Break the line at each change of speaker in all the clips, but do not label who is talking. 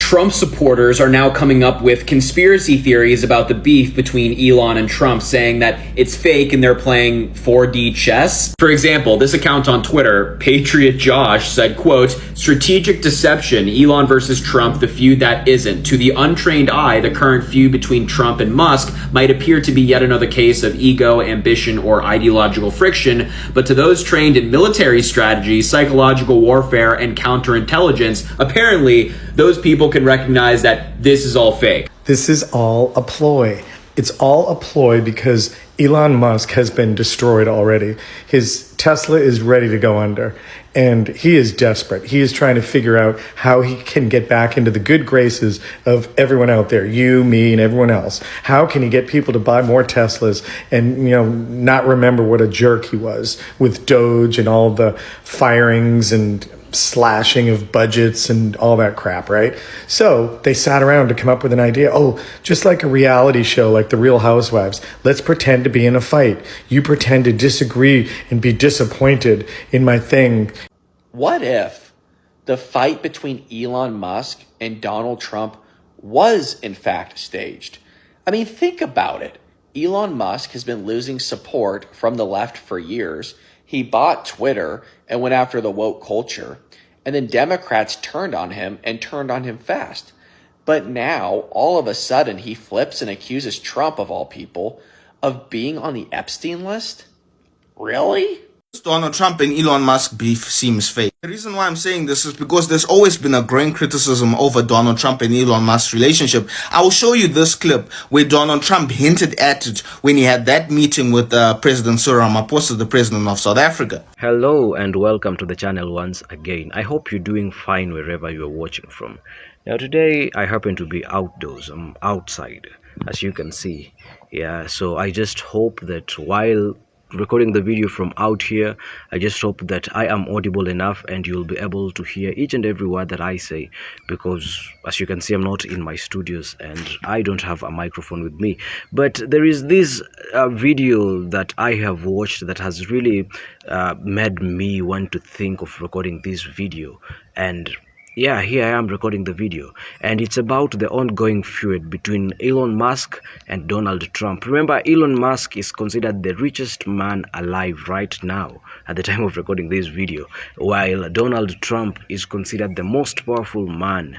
Trump supporters are now coming up with conspiracy theories about the beef between Elon and Trump, saying that it's fake and they're playing 4D chess. For example, this account on Twitter, Patriot Josh, said, quote, "Strategic deception, Elon versus Trump, the feud that isn't. To the untrained eye, the current feud between Trump and Musk might appear to be yet another case of ego, ambition, or ideological friction, but to those trained in military strategy, psychological warfare, and counterintelligence, apparently those people can recognize that this is all fake."
This is all a ploy. It's all a ploy because Elon Musk has been destroyed already. His Tesla is ready to go under, and he is desperate. He is trying to figure out how he can get back into the good graces of everyone out there, you, me, and everyone else. How can he get people to buy more Teslas and, not remember what a jerk he was with Doge and all the firings and slashing of budgets and all that crap, right? So they sat around to come up with an idea. Oh, just like a reality show, like The Real Housewives, let's pretend to be in a fight. You pretend to disagree and be disappointed in my thing.
What if the fight between Elon Musk and Donald Trump was in fact staged? I mean, think about it. Elon Musk has been losing support from the left for years. He bought Twitter and went after the woke culture. And then Democrats turned on him and turned on him fast. But now, all of a sudden, he flips and accuses Trump, of all people, of being on the Epstein list? Really?
Donald Trump and Elon Musk beef seems fake. The reason why I'm saying this is because there's always been a growing criticism over Donald Trump and Elon Musk's relationship. I will show you this clip where Donald Trump hinted at it when he had that meeting with President Cyril Ramaphosa, the president of South Africa.
Hello and welcome to the channel once again. I hope you're doing fine wherever you're watching from. Now today I happen to be outdoors. I'm outside, as you can see. Yeah, so I just hope that while recording the video from out here, I just hope that I am audible enough and you'll be able to hear each and every word that I say, because as you can see, I'm not in my studios and I don't have a microphone with me. But there is this video that I have watched that has really made me want to think of recording this video. And yeah, here I am recording the video, and it's about the ongoing feud between Elon Musk and Donald Trump. Remember, Elon Musk is considered the richest man alive right now at the time of recording this video, while Donald Trump is considered the most powerful man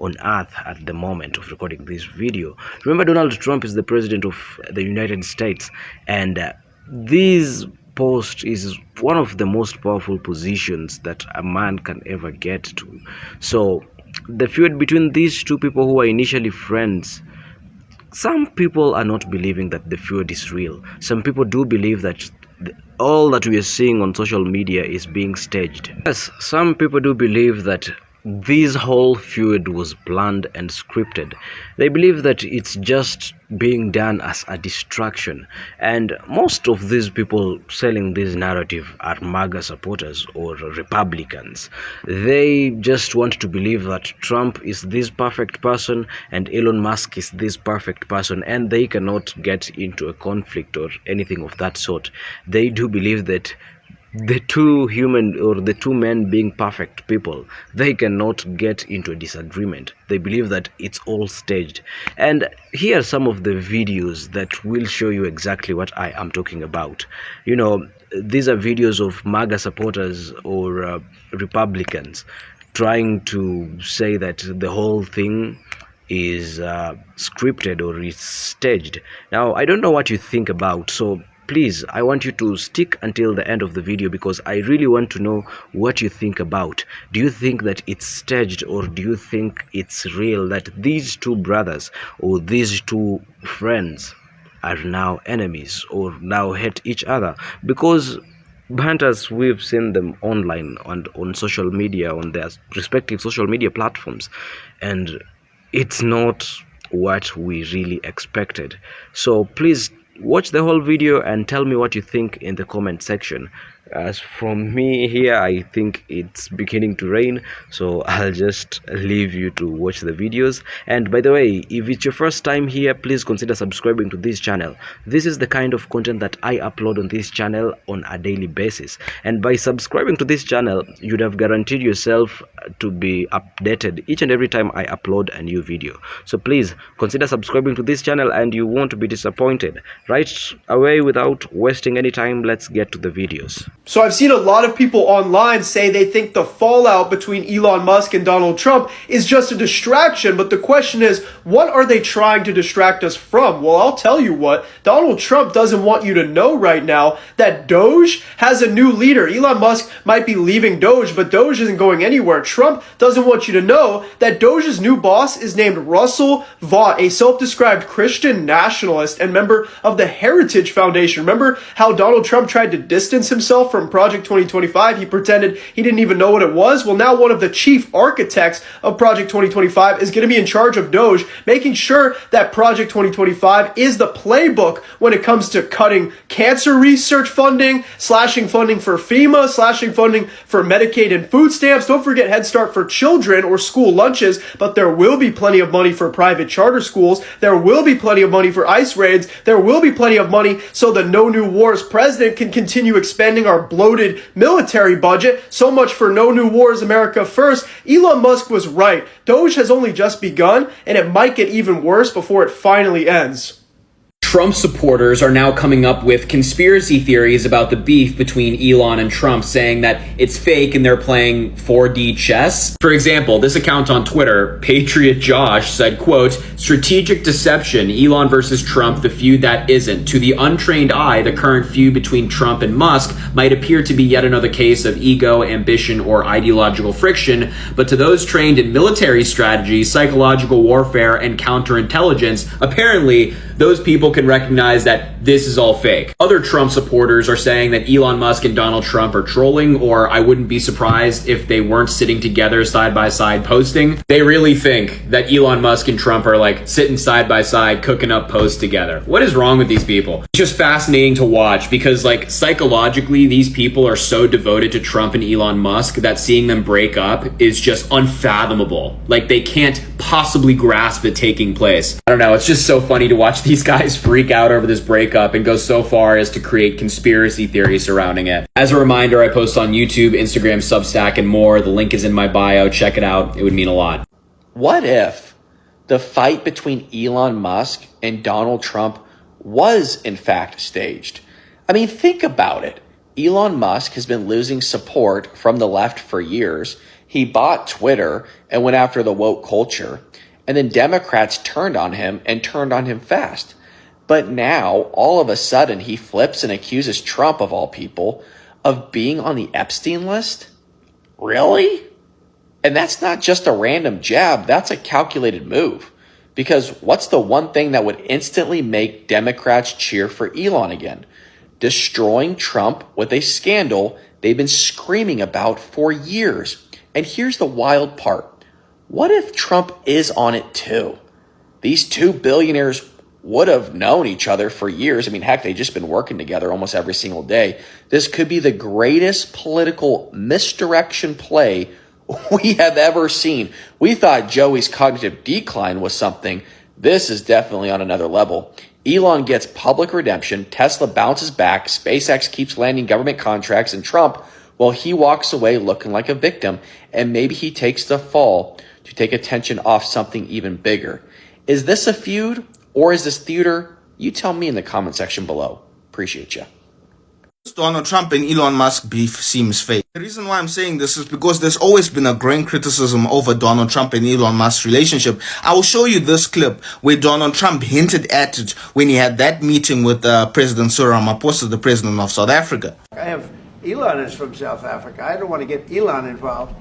on earth at the moment of recording this video. Remember, Donald Trump is the president of the United States, and this post is one of the most powerful positions that a man can ever get to. So the feud between these two people who were initially friends, some people are not believing that the feud is real. Some people do believe that all that we are seeing on social media is being staged. Yes, some people do believe that this whole feud was planned and scripted. They believe that it's just being done as a distraction, and most of these people selling this narrative are MAGA supporters or Republicans. They just want to believe that Trump is this perfect person and Elon Musk is this perfect person, and they cannot get into a conflict or anything of that sort. They do believe that the two men being perfect people, they cannot get into a disagreement. They believe that it's all staged. And here are some of the videos that will show you exactly what I am talking about. These are videos of MAGA supporters or Republicans trying to say that the whole thing is scripted or is staged. Now, I don't know what you think about, so please, I want you to stick until the end of the video, because I really want to know what you think about. Do you think that it's staged, or do you think it's real, that these two brothers or these two friends are now enemies or now hate each other? Because banters, we've seen them online and on social media, on their respective social media platforms, and it's not what we really expected. So please watch the whole video and tell me what you think in the comment section. As from me here, I think it's beginning to rain, so I'll just leave you to watch the videos. And by the way, if it's your first time here, please consider subscribing to this channel. This is the kind of content that I upload on this channel on a daily basis, and by subscribing to this channel, you'd have guaranteed yourself to be updated each and every time I upload a new video. So please consider subscribing to this channel and you won't be disappointed. Right away, without wasting any time, let's get to the videos.
So I've seen a lot of people online say they think the fallout between Elon Musk and Donald Trump is just a distraction, but the question is, what are they trying to distract us from? Well, I'll tell you what, Donald Trump doesn't want you to know right now that Doge has a new leader. Elon Musk might be leaving Doge, but Doge isn't going anywhere. Trump doesn't want you to know that Doge's new boss is named Russell Vought, a self-described Christian nationalist and member of the Heritage Foundation. Remember how Donald Trump tried to distance himself from Project 2025? He pretended he didn't even know what it was. Well, now one of the chief architects of Project 2025 is going to be in charge of Doge, making sure that Project 2025 is the playbook when it comes to cutting cancer research funding, slashing funding for FEMA, slashing funding for Medicaid and food stamps. Don't forget Head Start for children or school lunches, but there will be plenty of money for private charter schools. There will be plenty of money for ICE raids. There will be plenty of money so the No New Wars president can continue expanding our bloated military budget. So much for No New Wars, America first. Elon Musk was right. Doge has only just begun, and it might get even worse before it finally ends.
Trump supporters are now coming up with conspiracy theories about the beef between Elon and Trump, saying that it's fake and they're playing 4D chess. For example, this account on Twitter, Patriot Josh, said, quote, "Strategic deception, Elon versus Trump, the feud that isn't. To the untrained eye, the current feud between Trump and Musk might appear to be yet another case of ego, ambition, or ideological friction, but to those trained in military strategy, psychological warfare, and counterintelligence, apparently those people can recognize that this is all fake." Other Trump supporters are saying that Elon Musk and Donald Trump are trolling, or I wouldn't be surprised if they weren't sitting together side by side posting. They really think that Elon Musk and Trump are like sitting side by side cooking up posts together. What is wrong with these people? It's just fascinating to watch because like psychologically these people are so devoted to Trump and Elon Musk that seeing them break up is just unfathomable. Like they can't possibly grasp it taking place. I don't know, it's just so funny to watch these guys freak out over this breakup and go so far as to create conspiracy theories surrounding it. As a reminder, I post on YouTube, Instagram, Substack, and more. The link is in my bio. Check it out. It would mean a lot.
What if the fight between Elon Musk and Donald Trump was in fact staged? I mean, think about it. Elon Musk has been losing support from the left for years. He bought Twitter and went after the woke culture. And then Democrats turned on him and turned on him fast. But now, all of a sudden, he flips and accuses Trump, of all people, of being on the Epstein list? Really? And that's not just a random jab, that's a calculated move. Because what's the one thing that would instantly make Democrats cheer for Elon again? Destroying Trump with a scandal they've been screaming about for years. And here's the wild part. What if Trump is on it too? These two billionaires would have known each other for years. I mean, heck, they've just been working together almost every single day. This could be the greatest political misdirection play we have ever seen. We thought Joey's cognitive decline was something. This is definitely on another level. Elon gets public redemption, Tesla bounces back, SpaceX keeps landing government contracts, and Trump, well, he walks away looking like a victim, and maybe he takes the fall to take attention off something even bigger. Is this a feud? Or is this theater? You tell me in the comment section below. Appreciate you.
Donald Trump and Elon Musk beef seems fake. The reason why I'm saying this is because there's always been a growing criticism over Donald Trump and Elon Musk's relationship. I will show you this clip where Donald Trump hinted at it when he had that meeting with President Cyril Ramaphosa, the president of South Africa.
I have Elon is from South Africa. I don't want to get Elon involved.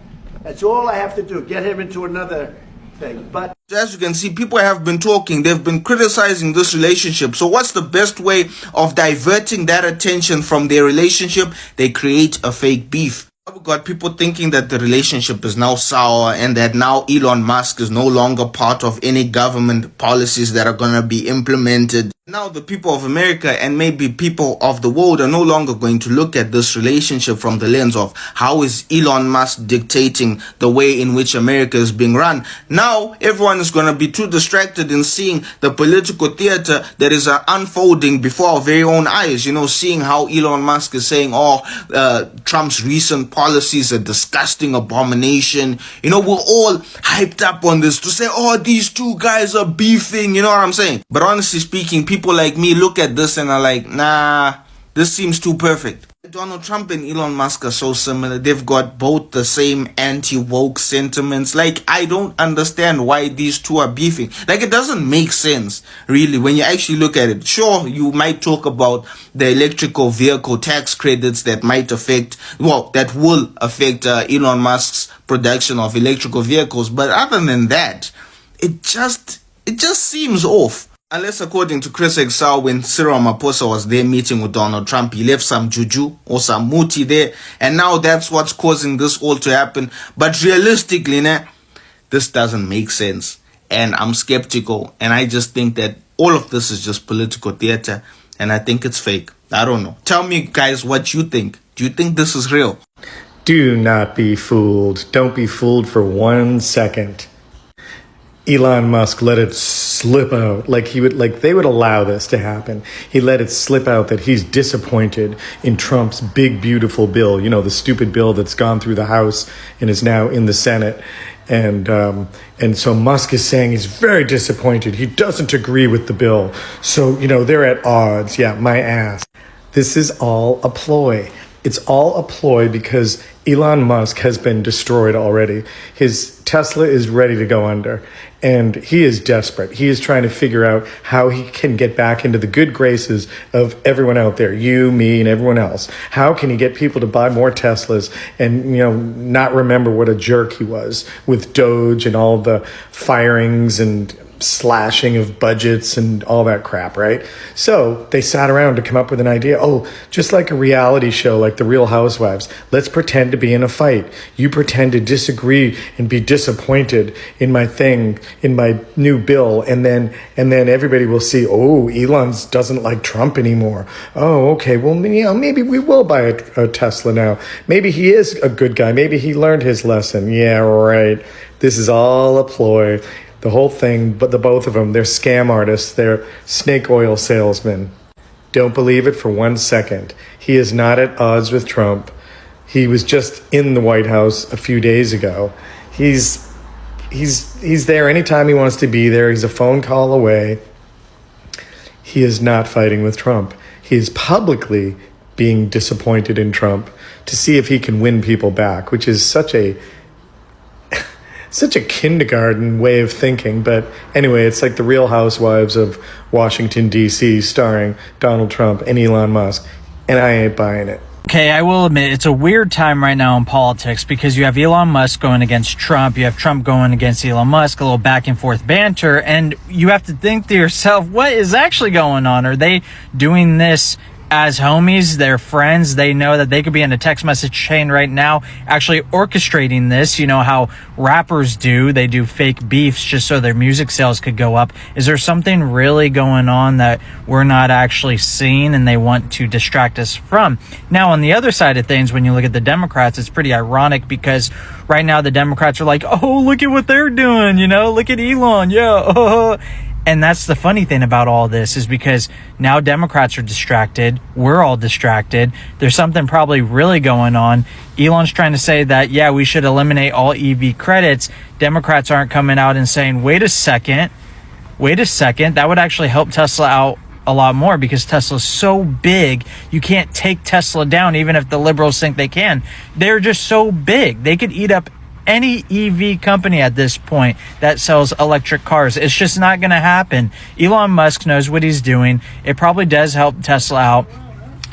That's all I have to do, get him into another thing. But
as you can see, people have been talking. They've been criticizing this relationship. So what's the best way of diverting that attention from their relationship? They create a fake beef. We've got people thinking that the relationship is now sour and that now Elon Musk is no longer part of any government policies that are going to be implemented. Now the people of America and maybe people of the world are no longer going to look at this relationship from the lens of how is Elon Musk dictating the way in which America is being run. Now everyone is going to be too distracted in seeing the political theater that is unfolding before our very own eyes. You know, seeing how Elon Musk is saying, Trump's recent policies are disgusting abomination. You know, we're all hyped up on this to say, these two guys are beefing. You know what I'm saying? But honestly speaking, people like me look at this and are like, nah, this seems too perfect. Donald Trump and Elon Musk are so similar. They've got both the same anti-woke sentiments. Like, I don't understand why these two are beefing. Like, it doesn't make sense, really, when you actually look at it. Sure, you might talk about the electrical vehicle tax credits that will affect Elon Musk's production of electrical vehicles. But other than that, it just seems off. Unless, according to Chris Exau, when Cyril Ramaphosa was there meeting with Donald Trump, he left some juju or some muti there, and now that's what's causing this all to happen. But realistically, this doesn't make sense, and I'm skeptical, and I just think that all of this is just political theater, and I think it's fake. I don't know. Tell me, guys, what you think. Do you think this is real?
Do not be fooled. Don't be fooled for 1 second. Elon Musk let it slip out they would allow this to happen. He let it slip out that he's disappointed in Trump's big, beautiful bill, the stupid bill that's gone through the House and is now in the Senate. And so Musk is saying he's very disappointed. He doesn't agree with the bill. So, they're at odds. Yeah, my ass. This is all a ploy. It's all a ploy because Elon Musk has been destroyed already. His Tesla is ready to go under, and he is desperate. He is trying to figure out how he can get back into the good graces of everyone out there, you, me, and everyone else. How can he get people to buy more Teslas and, not remember what a jerk he was with Doge and all the firings and slashing of budgets and all that crap, right? So they sat around to come up with an idea. Just like a reality show, like The Real Housewives, let's pretend to be in a fight. You pretend to disagree and be disappointed in my thing, in my new bill, and then everybody will see, Elon doesn't like Trump anymore. Okay, well, maybe we will buy a Tesla now. Maybe he is a good guy. Maybe he learned his lesson. Yeah, right. This is all a ploy. The whole thing, but the both of them, they're scam artists. They're snake oil salesmen. Don't believe it for 1 second. He is not at odds with Trump. He was just in the White House a few days ago. He's there anytime he wants to be there. He's a phone call away. He is not fighting with Trump. He is publicly being disappointed in Trump to see if he can win people back, which is such a kindergarten way of thinking. But anyway, it's like The Real Housewives of Washington, D.C., starring Donald Trump and Elon Musk, and I ain't buying it.
Okay, I will admit it's a weird time right now in politics because you have Elon Musk going against Trump, you have Trump going against Elon Musk, a little back and forth banter, and you have to think to yourself, what is actually going on? Are they doing this as homies, they're friends, they know that they could be in a text message chain right now actually orchestrating this? You know how rappers do, they do fake beefs just so their music sales could go up. Is there something really going on that we're not actually seeing and they want to distract us from? Now, on the other side of things, when you look at the Democrats, it's pretty ironic because right now the Democrats are like, oh, look at what they're doing, look at Elon, yeah. And that's the funny thing about all this is because now Democrats are distracted. We're all distracted. There's something probably really going on. Elon's trying to say that, yeah, we should eliminate all EV credits. Democrats aren't coming out and saying, wait a second. That would actually help Tesla out a lot more because Tesla's so big, you can't take Tesla down even if the liberals think they can. They're just so big. They could eat up any EV company at this point that sells electric cars. It's just not going to happen. Elon Musk knows what he's doing. It probably does help Tesla out.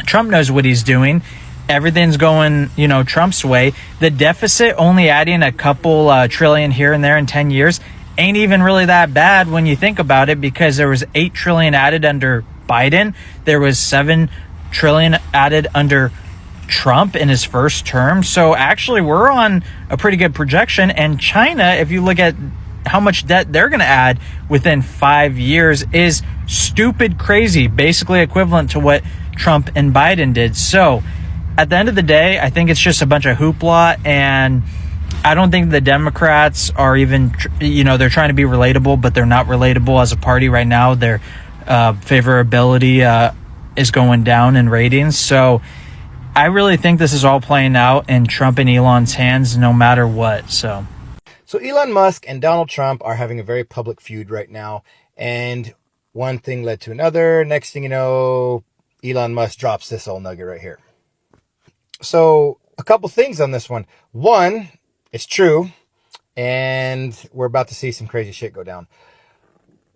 Trump knows what he's doing. Everything's going, Trump's way. The deficit only adding a couple trillion here and there in 10 years ain't even really that bad when you think about it, because there was 8 trillion added under Biden. There was 7 trillion added under Trump in his first term. So actually we're on a pretty good projection. And China, if you look at how much debt they're going to add within 5 years is stupid crazy, basically equivalent to what Trump and Biden did. So at the end of the day, I think it's just a bunch of hoopla, and I don't think the Democrats are even, they're trying to be relatable, but they're not relatable as a party right now. Their favorability is going down in ratings. So I really think this is all playing out in Trump and Elon's hands no matter what. So
Elon Musk and Donald Trump are having a very public feud right now. And one thing led to another. Next thing you know, Elon Musk drops this old nugget right here. So a couple things on this one. One, it's true, and we're about to see some crazy shit go down.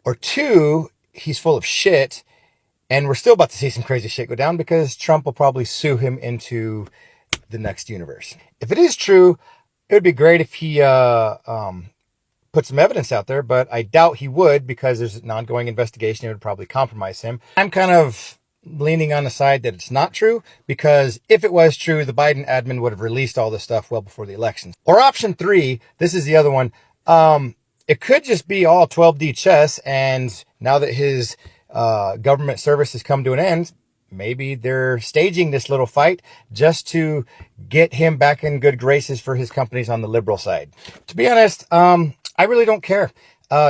Or two, he's full of shit, and we're still about to see some crazy shit go down because Trump will probably sue him into the next universe. If it is true, it would be great if he put some evidence out there, but I doubt he would because there's an ongoing investigation. It would probably compromise him. I'm kind of leaning on the side that it's not true, because if it was true, the Biden admin would have released all this stuff well before the elections. Or option three, this is the other one. It could just be all 12D chess, and now that his government service has come to an end, maybe they're staging this little fight just to get him back in good graces for his companies on the liberal side. To be honest, I really don't care.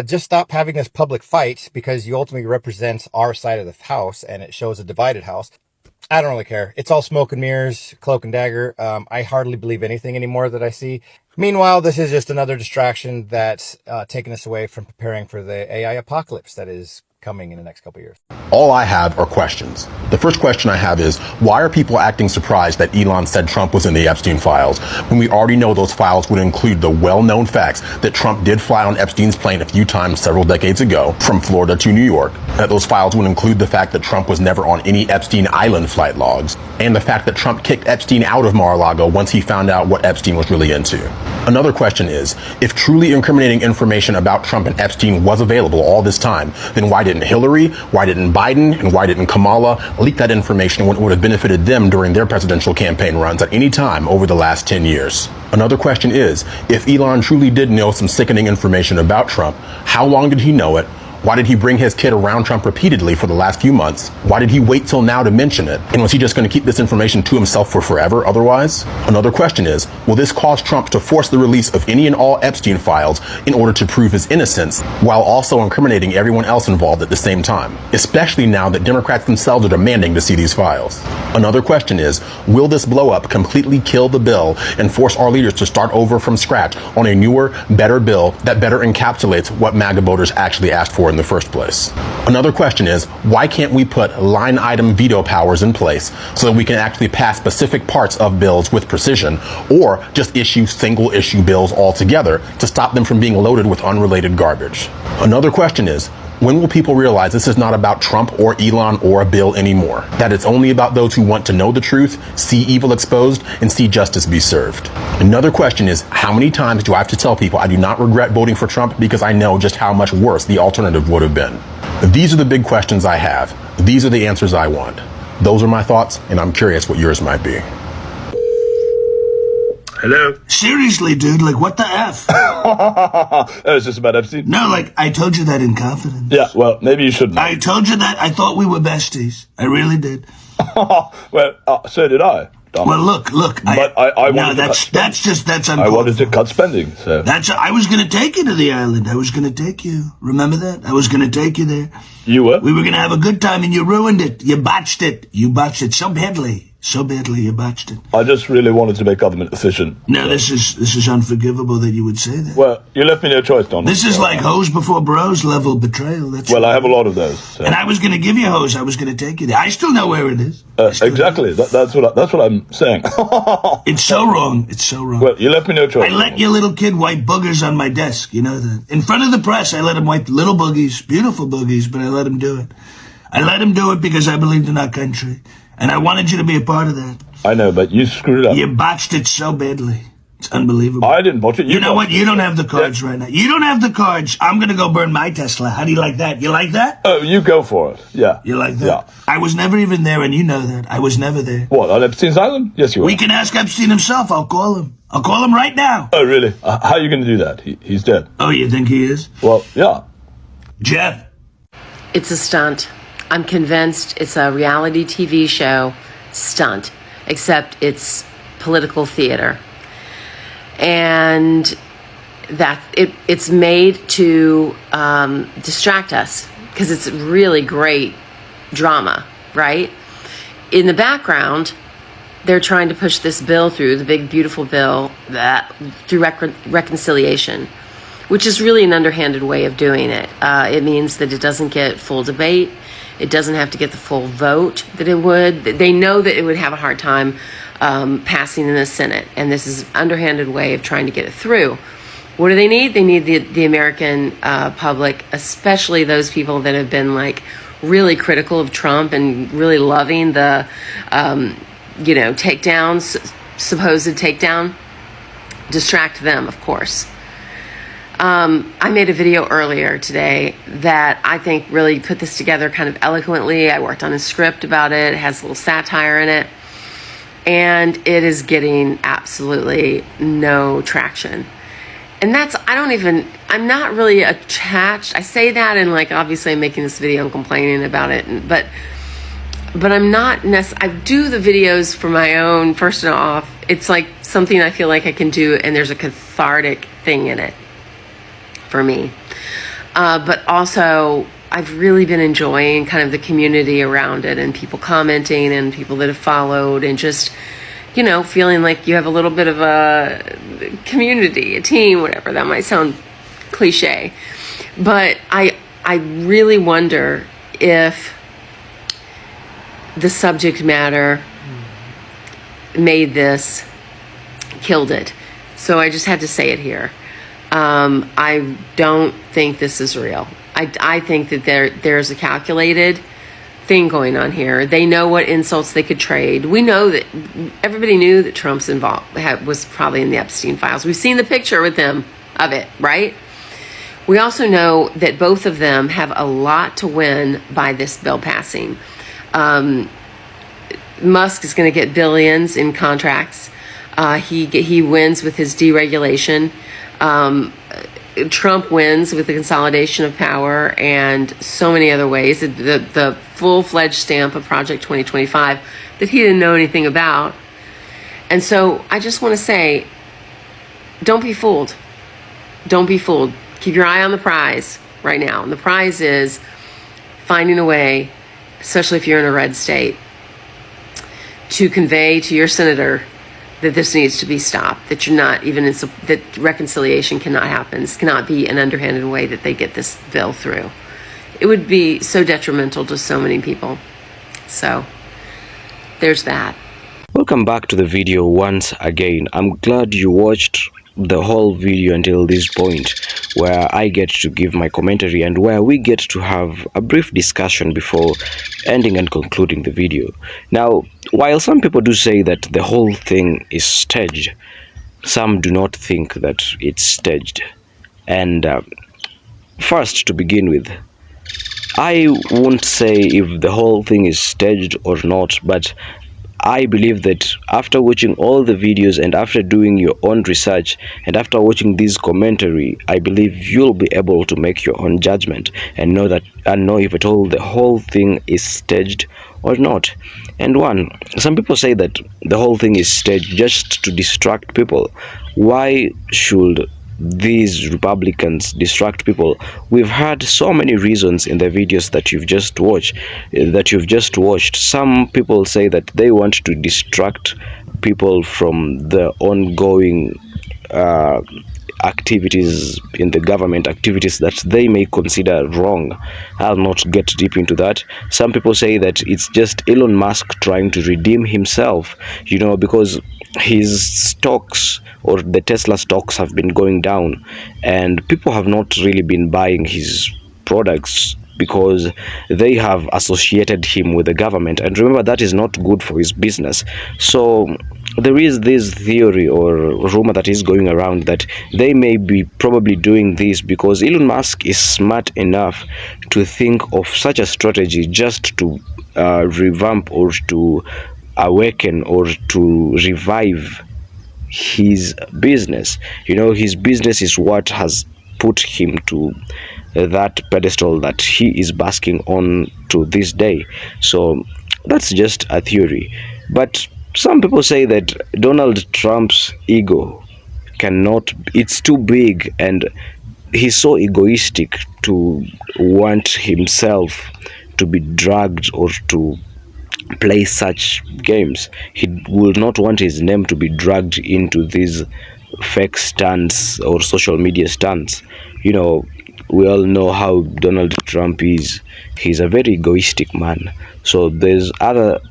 Just stop having this public fight, because you ultimately represent our side of the house and it shows a divided house. I don't really care. It's all smoke and mirrors, cloak and dagger. I hardly believe anything anymore that I see. Meanwhile, this is just another distraction that's taking us away from preparing for the AI apocalypse that is coming in the next couple of years.
All I have are questions. The first question I have is, why are people acting surprised that Elon said Trump was in the Epstein files, when we already know those files would include the well-known facts that Trump did fly on Epstein's plane a few times several decades ago from Florida to New York, that those files would include the fact that Trump was never on any Epstein Island flight logs, and the fact that Trump kicked Epstein out of Mar-a-Lago once he found out what Epstein was really into. Another question is, if truly incriminating information about Trump and Epstein was available all this time, then why didn't Hillary, why didn't Biden, and why didn't Kamala leak that information when it would have benefited them during their presidential campaign runs at any time over the last 10 years? Another question is, if Elon truly did know some sickening information about Trump, how long did he know it? Why did he bring his kid around Trump repeatedly for the last few months? Why did he wait till now to mention it? And was he just going to keep this information to himself for forever otherwise? Another question is, will this cause Trump to force the release of any and all Epstein files in order to prove his innocence, while also incriminating everyone else involved at the same time? Especially now that Democrats themselves are demanding to see these files. Another question is, will this blow up completely kill the bill and force our leaders to start over from scratch on a newer, better bill that better encapsulates what MAGA voters actually asked for in the first place? Another question is, why can't we put line item veto powers in place so that we can actually pass specific parts of bills with precision, or just issue single issue bills altogether to stop them from being loaded with unrelated garbage? Another question is, when will people realize this is not about Trump or Elon or a bill anymore? That it's only about those who want to know the truth, see evil exposed, and see justice be served. Another question is, how many times do I have to tell people I do not regret voting for Trump because I know just how much worse the alternative would have been? These are the big questions I have. These are the answers I want. Those are my thoughts, and I'm curious what yours might be.
Hello?
Seriously, dude, like, what the F?
Is this about Epstein?
No, like, I told you that in confidence.
Yeah, well, maybe you shouldn't.
I told you that. I thought we were besties. I really did.
Well, so did I.
Well, look.
But I wanted
that's uncalled
I wanted to
for.
cut spending, so.
I was going to take you to the island. I was going to take you. Remember that? I was going to take you there.
You were?
We were going to have a good time, and you ruined it. You botched it. You botched it so badly. So badly you botched it.
I just really wanted to make government efficient.
No, this is unforgivable that you would say that.
Well, you left me no choice, Donald.
This is like hose before bros level betrayal.
Well, I have a lot of those. So.
And I was going to give you hose. I was going to take you there. I still know where it is.
Exactly. That's what I'm saying.
It's so wrong. It's so wrong.
Well, you left me no choice.
I let your little kid wipe boogers on my desk. You know that. In front of the press, I let him wipe little boogies, beautiful boogies, but I let him do it. I let him do it because I believed in our country. And I wanted you to be a part of that.
I know, but you screwed up.
You botched it so badly. It's unbelievable.
I didn't botch it.
You know what? You don't have the cards right now. You don't have the cards. I'm going to go burn my Tesla. How do you like that? You like that?
Oh, you go for it. Yeah.
You like that?
Yeah.
I was never even there, and you know that. I was never there.
What, on Epstein's Island? Yes, you were.
We can ask Epstein himself. I'll call him. I'll call him right now.
Oh, really? How are you going to do that? He's dead.
Oh, you think he is?
Well, yeah.
Jeff?
It's a stunt. I'm convinced it's a reality TV show stunt, except it's political theater. And that it's made to distract us because it's really great drama, right? In the background, they're trying to push this bill through, the big, beautiful bill, that through reconciliation, which is really an underhanded way of doing it. It means that it doesn't get full debate. It doesn't have to get the full vote that it would. They know that it would have a hard time passing in the Senate, and this is an underhanded way of trying to get it through. What do they need? They need the American public, especially those people that have been like really critical of Trump and really loving the, takedowns, supposed takedown. Distract them, of course. I made a video earlier today that I think really put this together kind of eloquently. I worked on a script about it. It has a little satire in it. And it is getting absolutely no traction. And I'm not really attached. I say that and like, obviously I'm making this video and complaining about it. But I'm not I do the videos for my own, first and off. It's like something I feel like I can do, and there's a cathartic thing in it for me. But also, I've really been enjoying kind of the community around it and people commenting and people that have followed and just, feeling like you have a little bit of a community, a team, whatever. That might sound cliche. But I really wonder if the subject matter killed it. So I just had to say it here. I don't think this is real. I think that there's a calculated thing going on here. They know what insults they could trade. We know that everybody knew that Trump's was probably in the Epstein files. We've seen the picture with him of it, right? We also know that both of them have a lot to win by this bill passing. Musk is going to get billions in contracts. He wins with his deregulation. Trump wins with the consolidation of power and so many other ways. The full-fledged stamp of Project 2025 that he didn't know anything about. And so I just want to say, don't be fooled. Don't be fooled. Keep your eye on the prize right now. And the prize is finding a way, especially if you're in a red state, to convey to your senator that this needs to be stopped, that you're not even that reconciliation cannot happen. This cannot be an underhanded way that they get this bill through. It would be so detrimental to so many people. So there's that.
Welcome back to the video once again. I'm glad you watched the whole video until this point, where I get to give my commentary and where we get to have a brief discussion before ending and concluding the video. Now, while some people do say that the whole thing is staged, some do not think that it's staged. And first, to begin with, I won't say if the whole thing is staged or not, but I believe that after watching all the videos and after doing your own research and after watching this commentary, I believe you'll be able to make your own judgment and know if at all the whole thing is staged or not. And some people say that the whole thing is staged just to distract people. Why should these Republicans distract people? We've had so many reasons in the videos that you've just watched. Some people say that they want to distract people from the ongoing activities in the government, activities that they may consider wrong. I'll not get deep into that. Some people say that it's just Elon Musk trying to redeem himself, because his stocks or the Tesla stocks have been going down and people have not really been buying his products because they have associated him with the government, and remember, that is not good for his business. So there is this theory or rumor that is going around that they may be probably doing this because Elon Musk is smart enough to think of such a strategy just to revamp or to awaken or to revive his business. His business is what has put him to that pedestal that he is basking on to this day. So that's just a theory. But some people say that Donald Trump's ego it's too big, and he's so egoistic to want himself to be dragged or to play such games. He will not want his name to be dragged into these fake stunts or social media stunts. We all know how Donald Trump is. He's a very egoistic man. So there are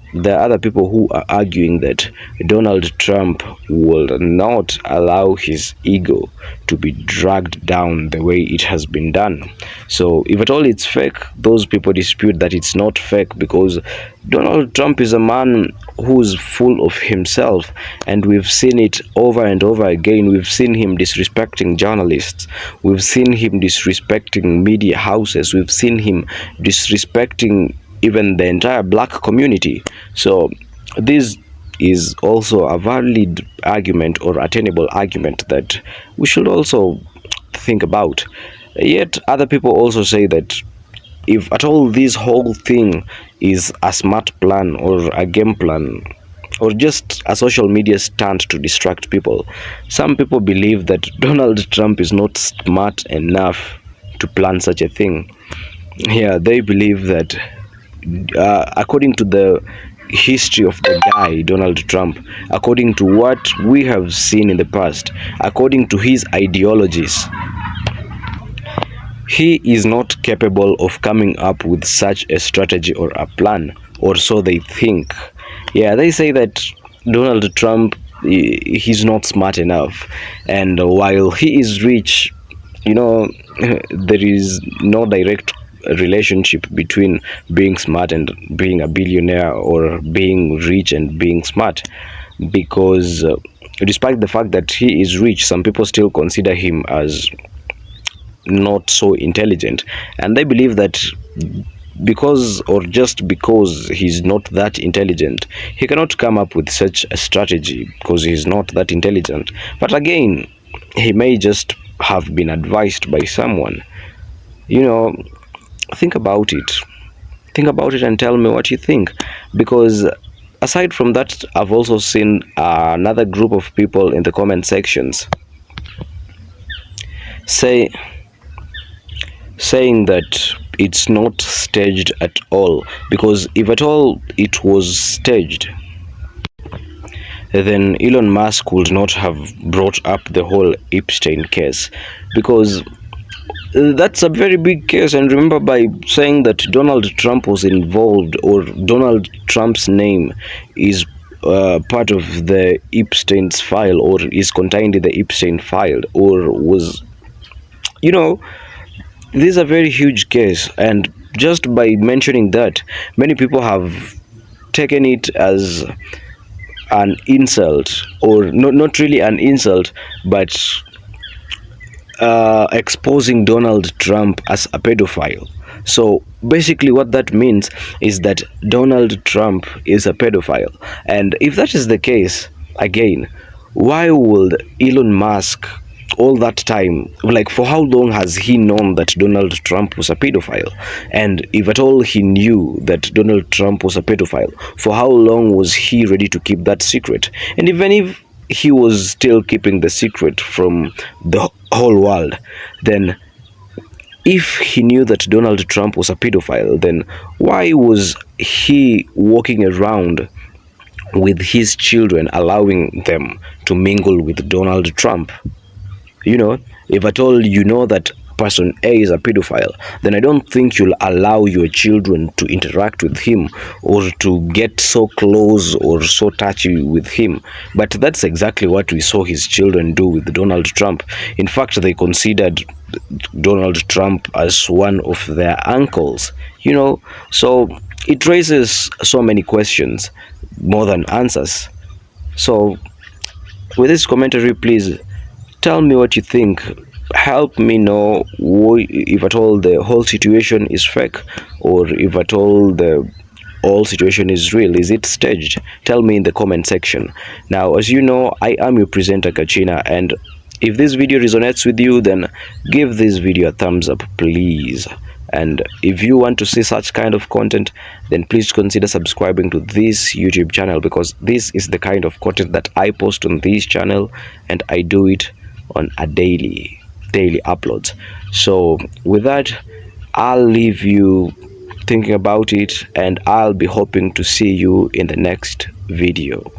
other people who are arguing that Donald Trump will not allow his ego to be dragged down the way it has been done. So if at all it's fake, those people dispute that it's not fake, because Donald Trump is a man who's full of himself, and we've seen it over and over again. We've seen him disrespecting journalists. We've seen him disrespecting media houses. We've seen him disrespecting even the entire black community. So this is also a valid argument or attainable argument that we should also think about. Yet other people also say that if at all this whole thing is a smart plan or a game plan or just a social media stunt to distract people, some people believe that Donald Trump is not smart enough to plan such a thing. Yeah, they believe that according to the history of the guy Donald Trump, according to what we have seen in the past, according to his ideologies, he is not capable of coming up with such a strategy or a plan, or so they think. Yeah, they say that Donald Trump, he's not smart enough, and while he is rich, there is no direct relationship between being smart and being a billionaire, or being rich and being smart, because despite the fact that he is rich, some people still consider him as not so intelligent, and they believe that because, or just because he's not that intelligent, he cannot come up with such a strategy because he's not that intelligent. But again, he may just have been advised by someone. Think about it and tell me what you think, because aside from that, I've also seen another group of people in the comment sections saying that it's not staged at all, because if at all it was staged, then Elon Musk would not have brought up the whole Epstein case, because that's a very big case. And remember, by saying that Donald Trump was involved, or Donald Trump's name is part of the Epstein's file, or is contained in the Epstein file, or was, this is a very huge case. And just by mentioning that, many people have taken it as an insult, or not really an insult, but exposing Donald Trump as a pedophile. So basically what that means is that Donald Trump is a pedophile. And if that is the case, again, why would Elon Musk, all that time, like, for how long has he known that Donald Trump was a pedophile? And if at all he knew that Donald Trump was a pedophile, for how long was he ready to keep that secret? And even if he was still keeping the secret from the whole world, then if he knew that Donald Trump was a pedophile, then why was he walking around with his children, allowing them to mingle with Donald Trump? If at all you know that person A is a pedophile, then I don't think you'll allow your children to interact with him, or to get so close or so touchy with him. But that's exactly what we saw his children do with Donald Trump. In fact, they considered Donald Trump as one of their uncles, so it raises so many questions more than answers. So with this commentary, please tell me what you think. Help me know if at all the whole situation is fake, or if at all the whole situation is real? Is it staged? Tell me in the comment section. Now, as you know, I am your presenter Kachina, and if this video resonates with you, then give this video a thumbs up, please. And if you want to see such kind of content, then please consider subscribing to this YouTube channel, because this is the kind of content that I post on this channel, and I do it on a daily uploads. So with that, I'll leave you thinking about it, and I'll be hoping to see you in the next video.